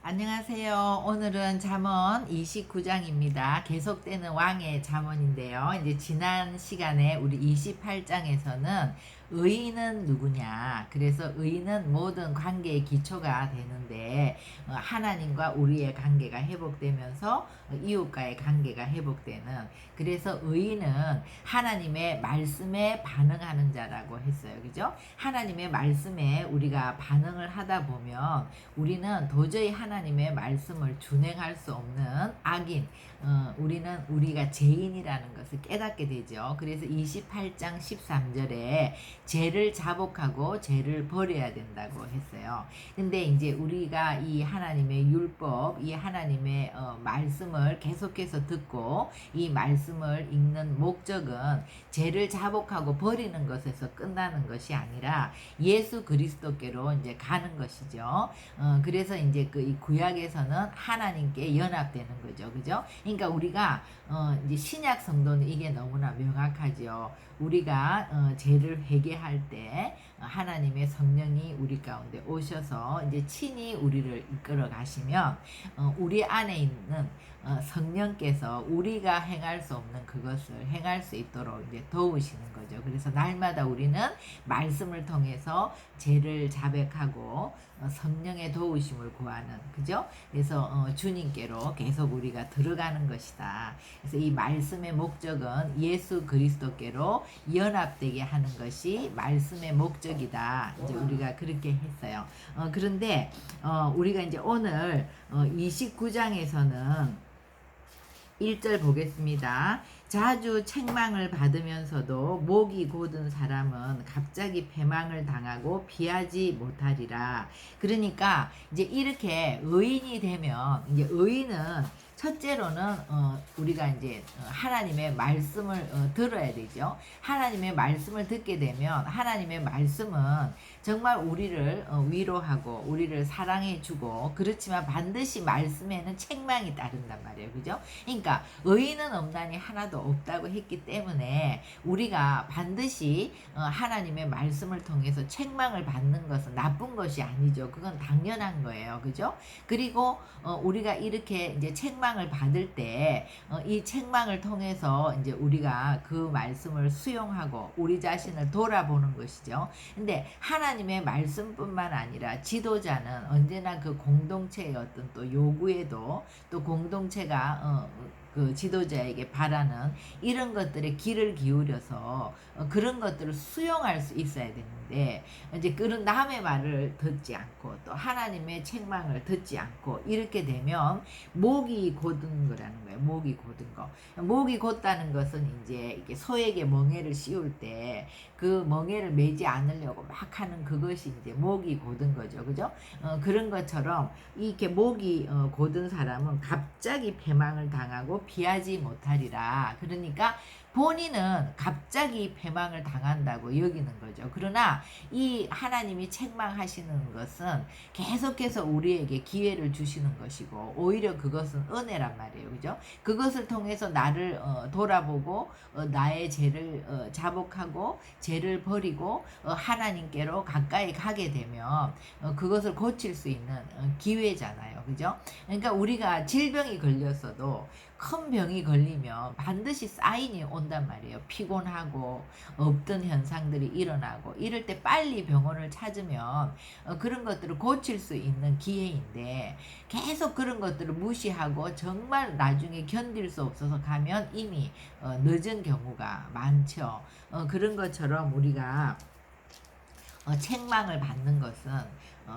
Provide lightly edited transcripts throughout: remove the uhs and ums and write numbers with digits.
안녕하세요. 오늘은 잠언 29장입니다. 계속되는 왕의 잠언인데요. 이제 지난 시간에 우리 28장에서는 의인은 누구냐. 그래서 의인은 모든 관계의 기초가 되는데 하나님과 우리의 관계가 회복되면서 이웃과의 관계가 회복되는, 그래서 의인은 하나님의 말씀에 반응하는 자라고 했어요. 그죠? 하나님의 말씀에 우리가 반응을 하다 보면 우리는 도저히 하나님의 말씀을 준행할 수 없는 악인, 우리는 우리가 죄인이라는 것을 깨닫게 되죠. 그래서 28장 13절에 죄를 자복하고 죄를 버려야 된다고 했어요. 근데 이제 우리가 이 하나님의 율법, 이 하나님의 말씀을 계속해서 듣고 이 말씀을 읽는 목적은 죄를 자복하고 버리는 것에서 끝나는 것이 아니라 예수 그리스도께로 이제 가는 것이죠. 그래서 이제 그 이 구약에서는 하나님께 연합되는 거죠. 그죠? 그러니까 우리가 이제 신약 성도는 이게 너무나 명확하죠. 우리가 죄를 회개할 때 하나님의 성령이 우리 가운데 오셔서 이제 친히 우리를 이끌어 가시면 우리 안에 있는 성령께서 우리가 행할 수 없는 그것을 행할 수 있도록 이제 도우시는 거죠. 그래서 날마다 우리는 말씀을 통해서 죄를 자백하고 성령의 도우심을 구하는, 그죠? 그래서 주님께로 계속 우리가 들어가는 것이다. 그래서 이 말씀의 목적은 예수 그리스도께로 연합되게 하는 것이 말씀의 목적이다. 이제 우리가 그렇게 했어요. 그런데 우리가 이제 오늘 29장에서는 1절 보겠습니다. 자주 책망을 받으면서도 목이 곧은 사람은 갑자기 패망을 당하고 피하지 못하리라. 그러니까 이제 이렇게 의인이 되면, 이제 의인은 첫째로는 우리가 이제 하나님의 말씀을 들어야 되죠. 하나님의 말씀을 듣게 되면 하나님의 말씀은 정말 우리를 위로하고 우리를 사랑해주고, 그렇지만 반드시 말씀에는 책망이 따른단 말이에요. 그죠? 그러니까 의인은 없나니 하나도 없다고 했기 때문에 우리가 반드시 하나님의 말씀을 통해서 책망을 받는 것은 나쁜 것이 아니죠. 그건 당연한 거예요. 그죠? 그리고 우리가 이렇게 이제 책망을 받을 때 이 책망을 통해서 이제 우리가 그 말씀을 수용하고 우리 자신을 돌아보는 것이죠. 근데 하나님의 말씀뿐만 아니라 지도자는 언제나 그 공동체의 어떤 또 요구에도 또 공동체가 그 지도자에게 바라는 이런 것들에 귀를 기울여서 그런 것들을 수용할 수 있어야 되는데, 이제 그런 남의 말을 듣지 않고 또 하나님의 책망을 듣지 않고 이렇게 되면 목이 곧은 거라는 거예요. 목이 곧은 거. 목이 곧다는 것은 이제 이게 소에게 멍에를 씌울 때 그 멍에를 매지 않으려고 막 하는 그것이 이제 목이 곧은 거죠. 그죠? 그런 것처럼 이렇게 목이 곧은 사람은 갑자기 패망을 당하고 피하지 못하리라. 그러니까 본인은 갑자기 패망을 당한다고 여기는 거죠. 그러나 이 하나님이 책망하시는 것은 계속해서 우리에게 기회를 주시는 것이고, 오히려 그것은 은혜란 말이에요. 그죠? 그것을 통해서 나를 돌아보고 나의 죄를 자복하고 죄를 버리고 하나님께로 가까이 가게 되면 그것을 고칠 수 있는 기회잖아요. 그죠? 그러니까 우리가 질병이 걸렸어도, 큰 병이 걸리면 반드시 사인이 온단 말이에요. 피곤하고 없던 현상들이 일어나고 이럴 때 빨리 병원을 찾으면 그런 것들을 고칠 수 있는 기회인데, 계속 그런 것들을 무시하고 정말 나중에 견딜 수 없어서 가면 이미 늦은 경우가 많죠. 그런 것처럼 우리가 책망을 받는 것은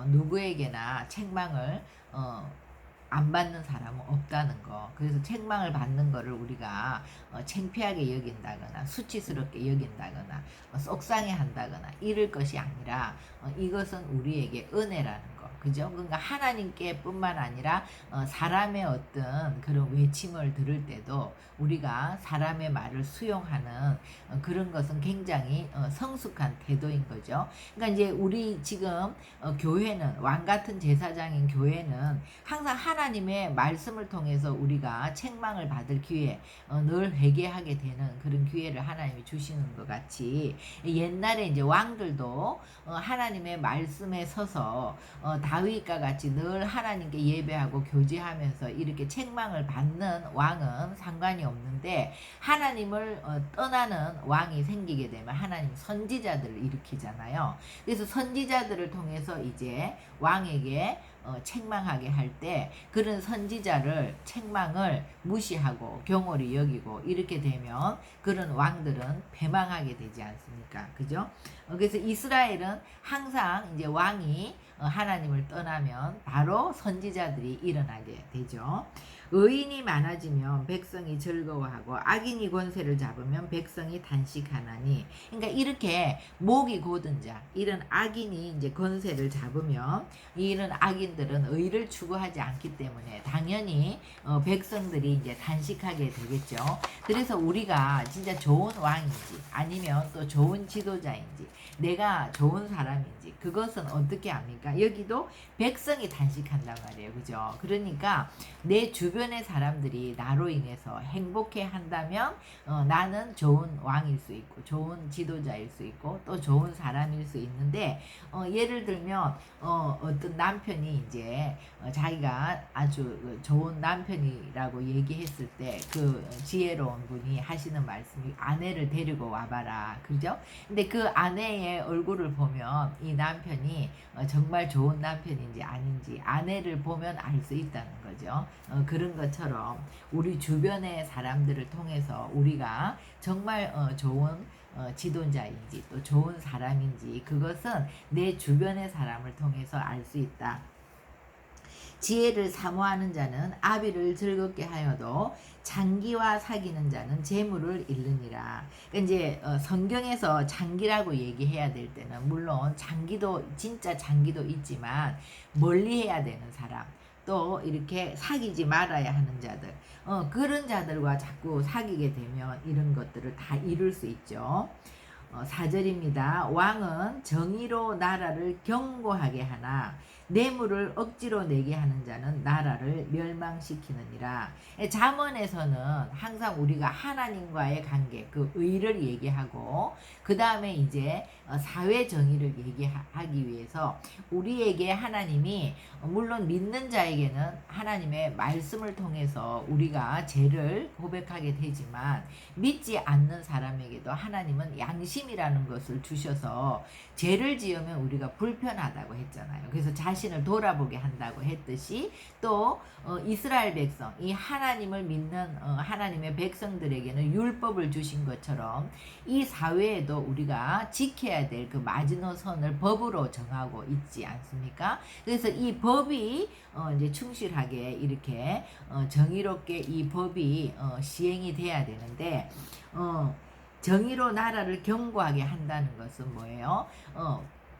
누구에게나 책망을 안 받는 사람은 없다는 거. 그래서 책망을 받는 거를 우리가 창피하게 여긴다거나 수치스럽게 여긴다거나 속상해 한다거나 이럴 것이 아니라 이것은 우리에게 은혜라는 거. 그죠? 그러니까 하나님께 뿐만 아니라 사람의 어떤 그런 외침을 들을 때도 우리가 사람의 말을 수용하는 그런 것은 굉장히 성숙한 태도인 거죠. 그러니까 이제 우리 지금 교회는, 왕 같은 제사장인 교회는 항상 하나님의 말씀을 통해서 우리가 책망을 받을 기회, 늘 회개하게 되는 그런 기회를 하나님이 주시는 것 같이, 옛날에 이제 왕들도 하나님의 말씀에 서서 다윗과 같이 늘 하나님께 예배하고 교제하면서 이렇게 책망을 받는 왕은 상관이 없는데, 하나님을 떠나는 왕이 생기게 되면 하나님 선지자들을 일으키잖아요. 그래서 선지자들을 통해서 이제 왕에게 책망하게 할 때 그런 선지자를 책망을 무시하고 경홀히 여기고 이렇게 되면 그런 왕들은 패망하게 되지 않습니까? 그죠? 그래서 이스라엘은 항상 이제 왕이 하나님을 떠나면 바로 선지자들이 일어나게 되죠. 의인이 많아지면 백성이 즐거워하고 악인이 권세를 잡으면 백성이 단식하나니, 그러니까 이렇게 목이 곧은 자, 이런 악인이 이제 권세를 잡으면 이런 악인들은 의를 추구하지 않기 때문에 당연히 백성들이 이제 단식하게 되겠죠. 그래서 우리가 진짜 좋은 왕인지 아니면 또 좋은 지도자인지 내가 좋은 사람인지 그것은 어떻게 압니까? 여기도 백성이 단식한단 말이에요. 그죠? 그러니까 내 주변의 사람들이 나로 인해서 행복해 한다면 나는 좋은 왕일 수 있고 좋은 지도자일 수 있고 또 좋은 사람일 수 있는데, 예를 들면 어떤 남편이 이제 자기가 아주 좋은 남편이라고 얘기했을 때 그 지혜로운 분이 하시는 말씀이 아내를 데리고 와봐라. 그죠? 근데 그 아내의 얼굴을 보면 이 남편이 정말 좋은 남편인지 아닌지 아내를 보면 알 수 있다는 거죠. 그런 것처럼 우리 주변의 사람들을 통해서 우리가 정말 좋은 지도자인지 또 좋은 사람인지 그것은 내 주변의 사람을 통해서 알 수 있다. 지혜를 사모하는 자는 아비를 즐겁게 하여도 장기와 사귀는 자는 재물을 잃느니라. 그러니까 이제 성경에서 장기라고 얘기해야 될 때는 물론 장기도 진짜 장기도 있지만 멀리해야 되는 사람, 또 이렇게 사귀지 말아야 하는 자들, 그런 자들과 자꾸 사귀게 되면 이런 것들을 다 이룰 수 있죠. 4절입니다. 왕은 정의로 나라를 견고하게 하나 뇌물을 억지로 내게 하는 자는 나라를 멸망시키느니라. 잠언에서는 항상 우리가 하나님과의 관계, 그 의를 얘기하고 그 다음에 이제 사회 정의를 얘기하기 위해서 우리에게 하나님이 물론 믿는 자에게는 하나님의 말씀을 통해서 우리가 죄를 고백하게 되지만 믿지 않는 사람에게도 하나님은 양심이라는 것을 주셔서 죄를 지으면 우리가 불편하다고 했잖아요. 그래서 자신을 돌아보게 한다고 했듯이 또 이스라엘 백성, 이 하나님을 믿는 하나님의 백성들에게는 율법을 주신 것처럼 이 사회에도 우리가 지켜야 될 그 마지노선을 법으로 정하고 있지 않습니까? 그래서 이 법이 이제 충실하게 이렇게 정의롭게 이 법이 시행이 돼야 되는데, 정의로 나라를 견고하게 한다는 것은 뭐예요?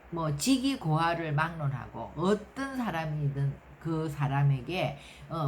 뭐 직위고하를 막론하고 어떤 사람이든 그 사람에게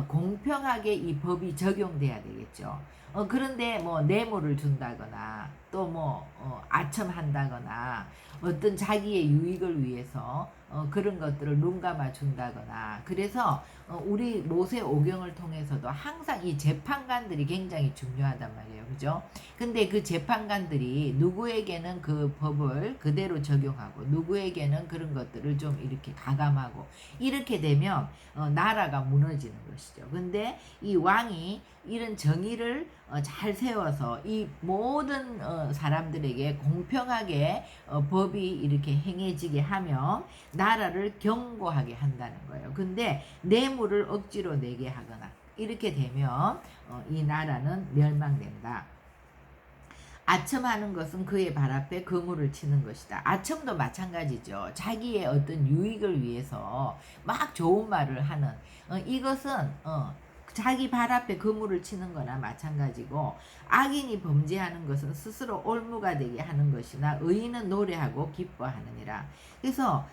공평하게 이 법이 적용돼야 되겠죠. 그런데 뭐 뇌물을 준다거나 또 뭐 아첨한다거나 어떤 자기의 유익을 위해서 그런 것들을 눈감아 준다거나, 그래서 우리 모세오경을 통해서도 항상 이 재판관들이 굉장히 중요하단 말이에요. 그죠? 근데 그 재판관들이 누구에게는 그 법을 그대로 적용하고 누구에게는 그런 것들을 좀 이렇게 가감하고 이렇게 되면 나라가 무너지는 것이죠. 근데 이 왕이 이런 정의를 잘 세워서 이 모든 사람들에게 공평하게 법이 이렇게 행해지게 하면 나라를 견고하게 한다는 거예요. 근데 뇌물을 억지로 내게 하거나 이렇게 되면 이 나라는 멸망된다. 아첨하는 것은 그의 발 앞에 그물을 치는 것이다. 아첨도 마찬가지죠. 자기의 어떤 유익을 위해서 막 좋은 말을 하는 이것은 자기 발 앞에 그물을 치는 거나 마찬가지고, 악인이 범죄하는 것은 스스로 올무가 되게 하는 것이나 의인은 노래하고 기뻐하느니라. 그래서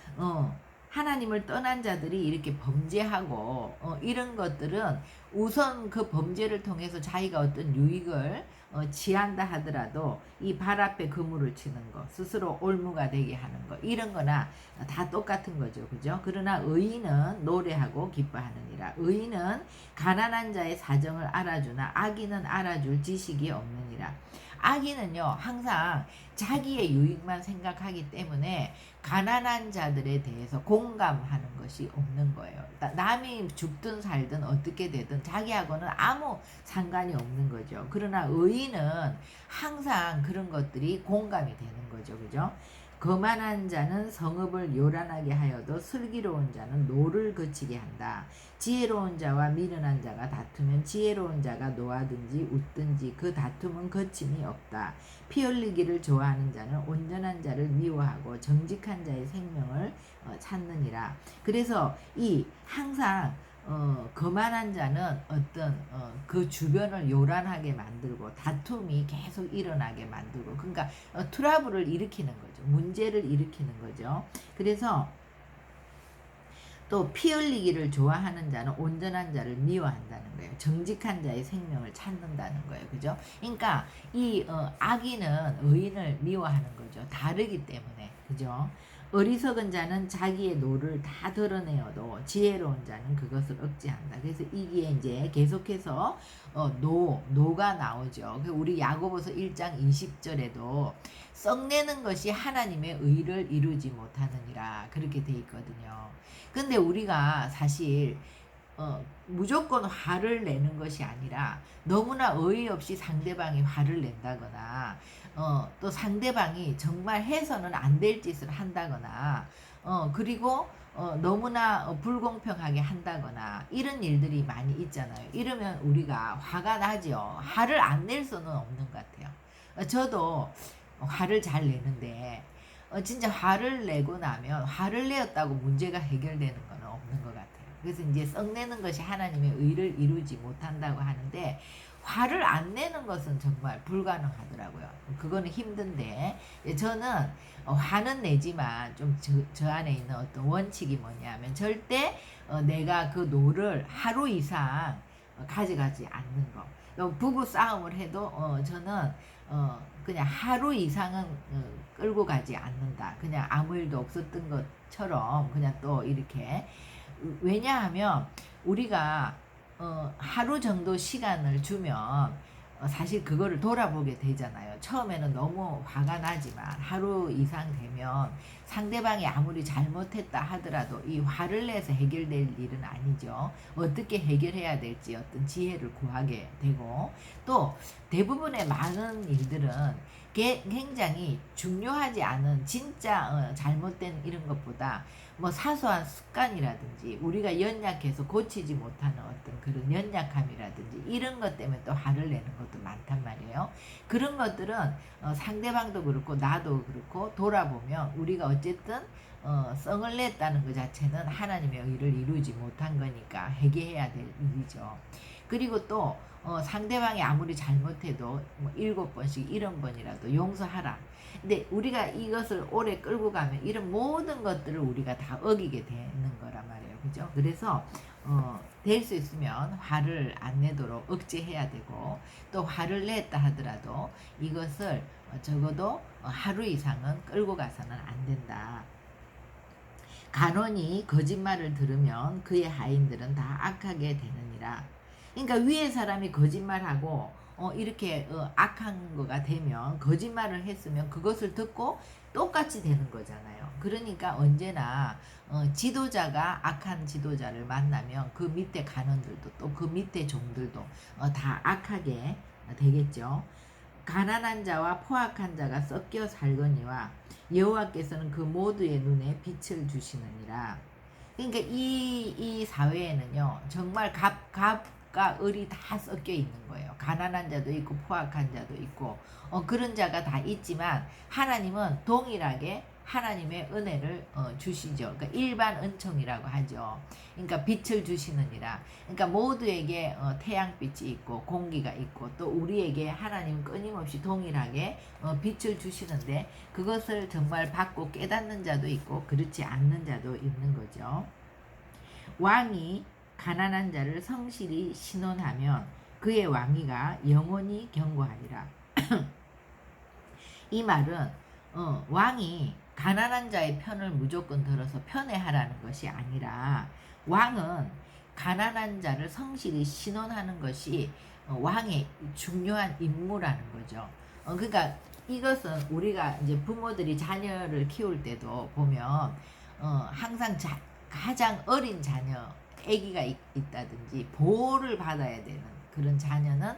하나님을 떠난 자들이 이렇게 범죄하고 이런 것들은 우선 그 범죄를 통해서 자기가 어떤 유익을 취한다 하더라도 이 발 앞에 그물을 치는 거, 스스로 올무가 되게 하는 거, 이런 거나 다 똑같은 거죠. 그죠? 그러나 의인은 노래하고 기뻐하느니라. 의인은 가난한 자의 사정을 알아주나 악인은 알아줄 지식이 없느니라. 악인은요, 항상 자기의 유익만 생각하기 때문에 가난한 자들에 대해서 공감하는 것이 없는 거예요. 남이 죽든 살든 어떻게 되든 자기하고는 아무 상관이 없는 거죠. 그러나 의인은 항상 그런 것들이 공감이 되는 거죠. 그죠? 거만한 자는 성읍을 요란하게 하여도 슬기로운 자는 노를 거치게 한다. 지혜로운 자와 미련한 자가 다투면 지혜로운 자가 노하든지 웃든지 그 다툼은 거침이 없다. 피 흘리기를 좋아하는 자는 온전한 자를 미워하고 정직한 자의 생명을 찾느니라. 그래서 이 항상 거만한 자는 어떤 그 주변을 요란하게 만들고 다툼이 계속 일어나게 만들고, 그러니까 트러블을 일으키는 거죠. 문제를 일으키는 거죠. 그래서 또 피 흘리기를 좋아하는 자는 온전한 자를 미워한다는 거예요. 정직한 자의 생명을 찾는다는 거예요. 그죠? 그러니까 이 악인은 의인을 미워하는 거죠. 다르기 때문에. 그죠? 어리석은 자는 자기의 노를 다 드러내어도 지혜로운 자는 그것을 억제한다. 그래서 이게 이제 계속해서 노가 나오죠. 우리 야고보서 1장 20절에도 썩내는 것이 하나님의 의를 이루지 못하느니라 그렇게 돼 있거든요. 근데 우리가 사실 무조건 화를 내는 것이 아니라 너무나 어이없이 상대방이 화를 낸다거나 또 상대방이 정말 해서는 안 될 짓을 한다거나 그리고 너무나 불공평하게 한다거나 이런 일들이 많이 있잖아요. 이러면 우리가 화가 나죠. 화를 안 낼 수는 없는 것 같아요. 저도 화를 잘 내는데 진짜 화를 내고 나면 화를 내었다고 문제가 해결되는 건 없는 것 같아요. 그래서 이제 썩내는 것이 하나님의 의를 이루지 못한다고 하는데 화를 안 내는 것은 정말 불가능하더라고요. 그거는 힘든데 저는 화는 내지만 좀 저 안에 있는 어떤 원칙이 뭐냐면 절대 내가 그 노를 하루 이상 가져가지 않는 거. 부부 싸움을 해도 저는 그냥 하루 이상은 끌고 가지 않는다. 그냥 아무 일도 없었던 것처럼 그냥 또 이렇게. 왜냐하면 우리가 하루 정도 시간을 주면 사실 그거를 돌아보게 되잖아요. 처음에는 너무 화가 나지만 하루 이상 되면 상대방이 아무리 잘못했다 하더라도 이 화를 내서 해결될 일은 아니죠. 어떻게 해결해야 될지 어떤 지혜를 구하게 되고, 또 대부분의 많은 일들은 굉장히 중요하지 않은 진짜 잘못된 이런 것보다 뭐 사소한 습관이라든지 우리가 연약해서 고치지 못하는 어떤 그런 연약함이라든지 이런 것 때문에 또 화를 내는 것도 많단 말이에요. 그런 것들은 상대방도 그렇고 나도 그렇고 돌아보면 우리가 어쨌든 성을 냈다는 것 자체는 하나님의 의를 이루지 못한 거니까 회개해야 될 일이죠. 그리고 또 상대방이 아무리 잘못해도 뭐 7번씩 70번이라도 용서하라. 근데 우리가 이것을 오래 끌고 가면 이런 모든 것들을 우리가 다 어기게 되는 거란 말이에요. 그죠? 그래서 될 수 있으면 화를 안 내도록 억제해야 되고, 또 화를 냈다 하더라도 이것을 적어도 하루 이상은 끌고 가서는 안 된다. 간원이 거짓말을 들으면 그의 하인들은 다 악하게 되느니라. 그러니까 위에 사람이 거짓말하고 이렇게 악한 거가 되면, 거짓말을 했으면 그것을 듣고 똑같이 되는 거잖아요. 그러니까 언제나 지도자가 악한 지도자를 만나면 그 밑에 간원들도 또 그 밑에 종들도 다 악하게 되겠죠. 가난한 자와 포악한 자가 섞여 살거니와 여호와께서는 그 모두의 눈에 빛을 주시느니라. 그러니까 이 사회에는요 정말 갑과 을이 다 섞여 있는 거예요. 가난한 자도 있고 포악한 자도 있고 그런 자가 다 있지만 하나님은 동일하게 하나님의 은혜를 주시죠. 그러니까 일반 은총이라고 하죠. 그러니까 빛을 주시느니라. 그러니까 모두에게 태양빛이 있고 공기가 있고 또 우리에게 하나님 끊임없이 동일하게 빛을 주시는데 그것을 정말 받고 깨닫는 자도 있고 그렇지 않는 자도 있는 거죠. 왕이 가난한 자를 성실히 신원하면 그의 왕위가 영원히 견고하리라. 이 말은 왕이 가난한 자의 편을 무조건 들어서 편애하라는 것이 아니라 왕은 가난한 자를 성실히 신원하는 것이 왕의 중요한 임무라는 거죠. 그러니까 이것은 우리가 이제 부모들이 자녀를 키울 때도 보면 항상 가장 어린 자녀, 아기가 있다든지 보호를 받아야 되는 그런 자녀는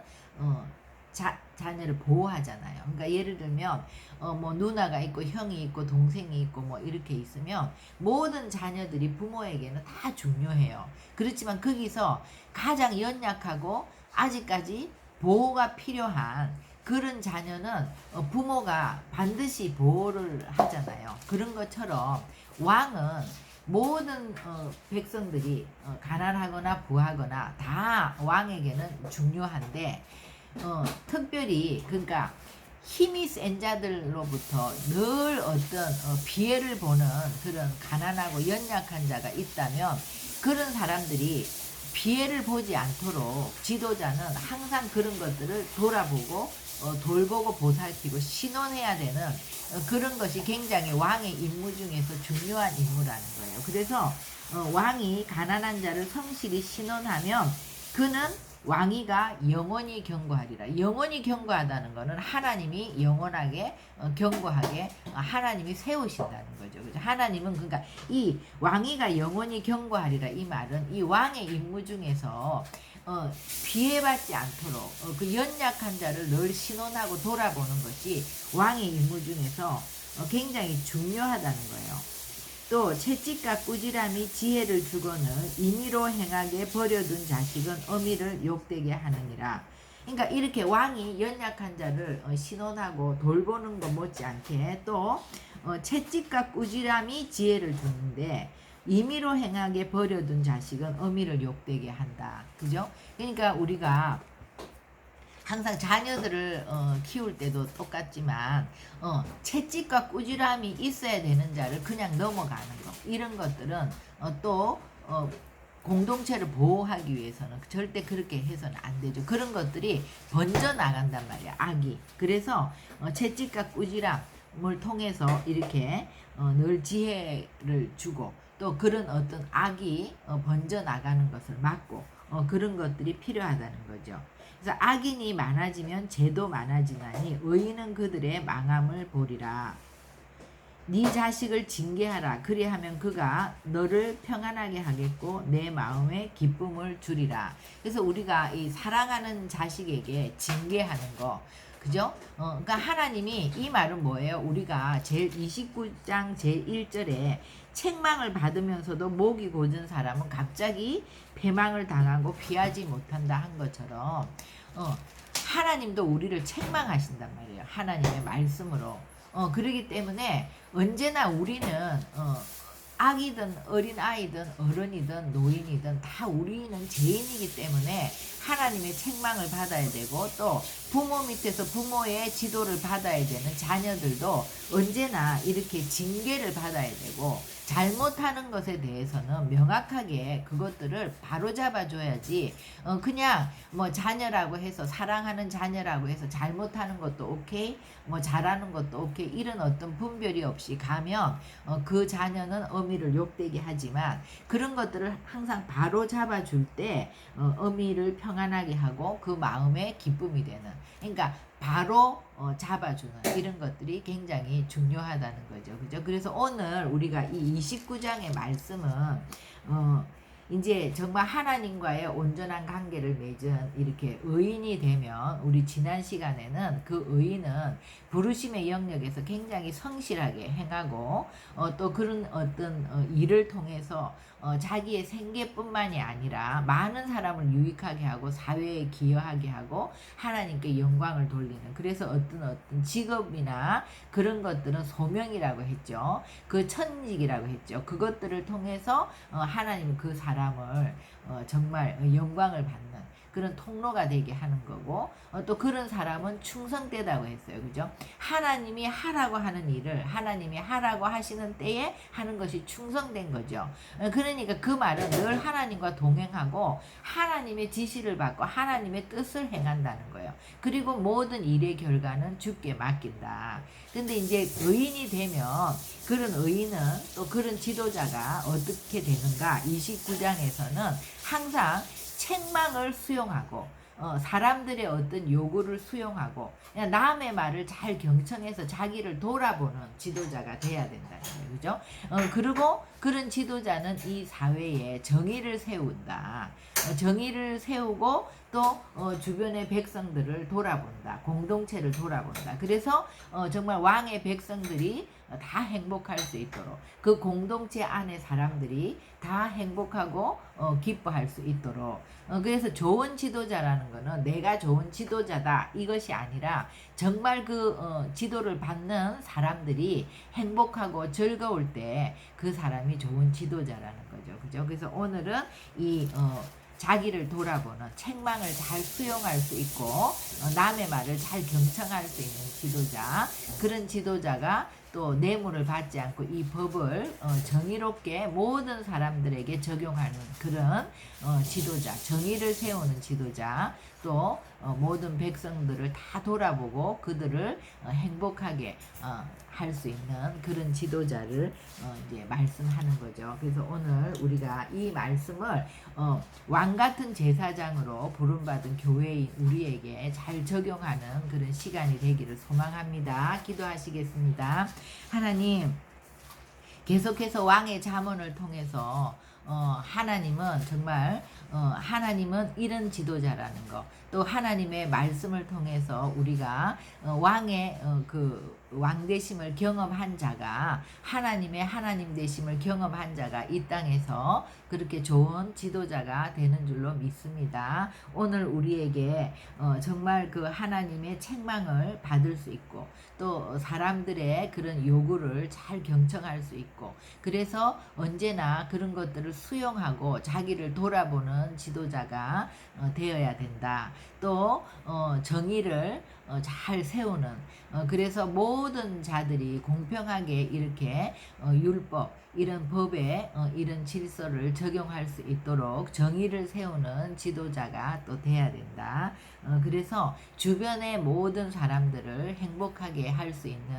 자녀를 보호하잖아요. 그러니까 예를 들면 뭐 누나가 있고 형이 있고 동생이 있고 뭐 이렇게 있으면 모든 자녀들이 부모에게는 다 중요해요. 그렇지만 거기서 가장 연약하고 아직까지 보호가 필요한 그런 자녀는 부모가 반드시 보호를 하잖아요. 그런 것처럼 왕은 모든 백성들이 가난하거나 부하거나 다 왕에게는 중요한데 특별히 그러니까 힘이 센 자들로부터 늘 어떤 피해를 보는 그런 가난하고 연약한 자가 있다면 그런 사람들이 피해를 보지 않도록 지도자는 항상 그런 것들을 돌아보고 돌보고 보살피고 신원해야 되는 그런 것이 굉장히 왕의 임무 중에서 중요한 임무라는 거예요. 그래서 왕이 가난한 자를 성실히 신원하면 그는 왕위가 영원히 견고하리라. 영원히 견고하다는 것은 하나님이 영원하게 견고하게 하나님이 세우신다는 거죠. 그죠? 하나님은 그러니까 이 왕위가 영원히 견고하리라 이 말은 이 왕의 임무 중에서 피해받지 않도록 그 연약한 자를 늘 신원하고 돌아보는 것이 왕의 임무 중에서 굉장히 중요하다는 거예요. 또 채찍과 꾸지람이 지혜를 주거늘 임의로 행하게 버려둔 자식은 어미를 욕되게 하느니라. 그러니까 이렇게 왕이 연약한 자를 신원하고 돌보는 것 못지않게 또 채찍과 꾸지람이 지혜를 주는데 임의로 행하게 버려둔 자식은 어미를 욕되게 한다. 그죠? 그러니까 우리가 항상 자녀들을 키울 때도 똑같지만 채찍과 꾸지람이 있어야 되는 자를 그냥 넘어가는 거 이런 것들은 또 공동체를 보호하기 위해서는 절대 그렇게 해서는 안 되죠. 그런 것들이 번져 나간단 말이야, 악이. 그래서 채찍과 꾸지람을 통해서 이렇게 늘 지혜를 주고 또 그런 어떤 악이 번져 나가는 것을 막고 그런 것들이 필요하다는 거죠. 그래서 악인이 많아지면 죄도 많아지나니 의인은 그들의 망함을 보리라. 네 자식을 징계하라. 그리하면 그가 너를 평안하게 하겠고 내 마음에 기쁨을 주리라. 그래서 우리가 이 사랑하는 자식에게 징계하는 거, 그죠? 그러니까 하나님이 이 말은 뭐예요? 우리가 제 29장 제 1절에 책망을 받으면서도 목이 곧은 사람은 갑자기 패망을 당하고 피하지 못한다 한 것처럼 하나님도 우리를 책망하신단 말이에요. 하나님의 말씀으로. 그러기 때문에 언제나 우리는 아기든 어린아이든 어른이든 노인이든 다 우리는 죄인이기 때문에 하나님의 책망을 받아야 되고 또 부모 밑에서 부모의 지도를 받아야 되는 자녀들도 언제나 이렇게 징계를 받아야 되고 잘못하는 것에 대해서는 명확하게 그것들을 바로잡아 줘야지 그냥 뭐 자녀라고 해서 사랑하는 자녀라고 해서 잘못하는 것도 오케이 뭐 잘하는 것도 오케이 이런 어떤 분별이 없이 가면 그 자녀는 어미를 욕되게 하지만 그런 것들을 항상 바로잡아 줄 때 어미를 평안하게 하고 그 마음에 기쁨이 되는 그러니까 바로 잡아주는 이런 것들이 굉장히 중요하다는 거죠. 그죠? 그래서 오늘 우리가 이 29장의 말씀은 이제 정말 하나님과의 온전한 관계를 맺은 이렇게 의인이 되면 우리 지난 시간에는 그 의인은 부르심의 영역에서 굉장히 성실하게 행하고 또 그런 어떤 일을 통해서 자기의 생계뿐만이 아니라 많은 사람을 유익하게 하고 사회에 기여하게 하고 하나님께 영광을 돌리는 그래서 어떤 직업이나 그런 것들은 소명이라고 했죠. 그 천직이라고 했죠. 그것들을 통해서 하나님 그 사람을 정말 영광을 받는 그런 통로가 되게 하는 거고, 또 그런 사람은 충성되다고 했어요. 그죠? 하나님이 하라고 하는 일을 하나님이 하라고 하시는 때에 하는 것이 충성된 거죠. 그러니까 그 말은 늘 하나님과 동행하고 하나님의 지시를 받고 하나님의 뜻을 행한다는 거예요. 그리고 모든 일의 결과는 주께 맡긴다. 근데 이제 의인이 되면 그런 의인은 또 그런 지도자가 어떻게 되는가? 29장에서는 항상 책망을 수용하고 사람들의 어떤 요구를 수용하고 그냥 남의 말을 잘 경청해서 자기를 돌아보는 지도자가 돼야 된다는 거예요. 그죠? 그리고 그런 지도자는 이 사회에 정의를 세운다. 정의를 세우고 또 주변의 백성들을 돌아본다. 공동체를 돌아본다. 그래서 정말 왕의 백성들이 다 행복할 수 있도록 그 공동체 안에 사람들이 다 행복하고 기뻐할 수 있도록 그래서 좋은 지도자라는 거는 내가 좋은 지도자다 이것이 아니라 정말 그 지도를 받는 사람들이 행복하고 즐거울 때 그 사람이 좋은 지도자라는 거죠. 그죠? 그래서 오늘은 이 자기를 돌아보는 책망을 잘 수용할 수 있고 남의 말을 잘 경청할 수 있는 지도자 그런 지도자가 또 뇌물을 받지 않고 이 법을 정의롭게 모든 사람들에게 적용하는 그런 지도자 정의를 세우는 지도자 또 모든 백성들을 다 돌아보고 그들을 행복하게 할 수 있는 그런 지도자를 이제 말씀하는 거죠. 그래서 오늘 우리가 이 말씀을 왕 같은 제사장으로 부름받은 교회인 우리에게 잘 적용하는 그런 시간이 되기를 소망합니다. 기도하시겠습니다. 하나님, 계속해서 왕의 잠언을 통해서 하나님은 정말 하나님은 이런 지도자라는 거, 또 하나님의 말씀을 통해서 우리가 왕의 그 왕되심을 경험한 자가 하나님의 하나님 되심을 경험한 자가 이 땅에서 그렇게 좋은 지도자가 되는 줄로 믿습니다. 오늘 우리에게 정말 그 하나님의 책망을 받을 수 있고 또 사람들의 그런 요구를 잘 경청할 수 있고 그래서 언제나 그런 것들을 수용하고 자기를 돌아보는 지도자가 되어야 된다. 또 정의를 잘 세우는 그래서 모든 자들이 공평하게 이렇게 율법 이런 법에 이런 질서를 적용할 수 있도록 정의를 세우는 지도자가 또 돼야 된다. 그래서 주변의 모든 사람들을 행복하게 할 수 있는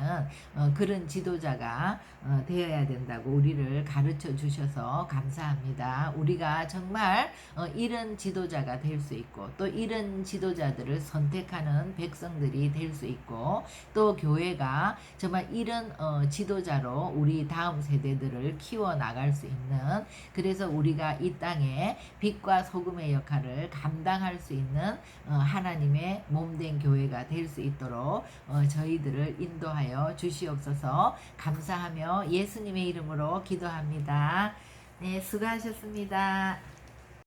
그런 지도자가 되어야 된다고 우리를 가르쳐 주셔서 감사합니다. 우리가 정말 이런 지도자가 될 수 있고 또 이런 지도자들을 선택하는 백성들이 될 수 있고 또 교회가 정말 이런 지도자로 우리 다음 세대들을 키워나갈 수 있는 그래서 우리가 이 땅에 빛과 소금의 역할을 감당할 수 있는 하나님의 몸된 교회가 될 수 있도록 저희들을 인도하여 주시옵소서. 감사하며 예수님의 이름으로 기도합니다. 네, 수고하셨습니다.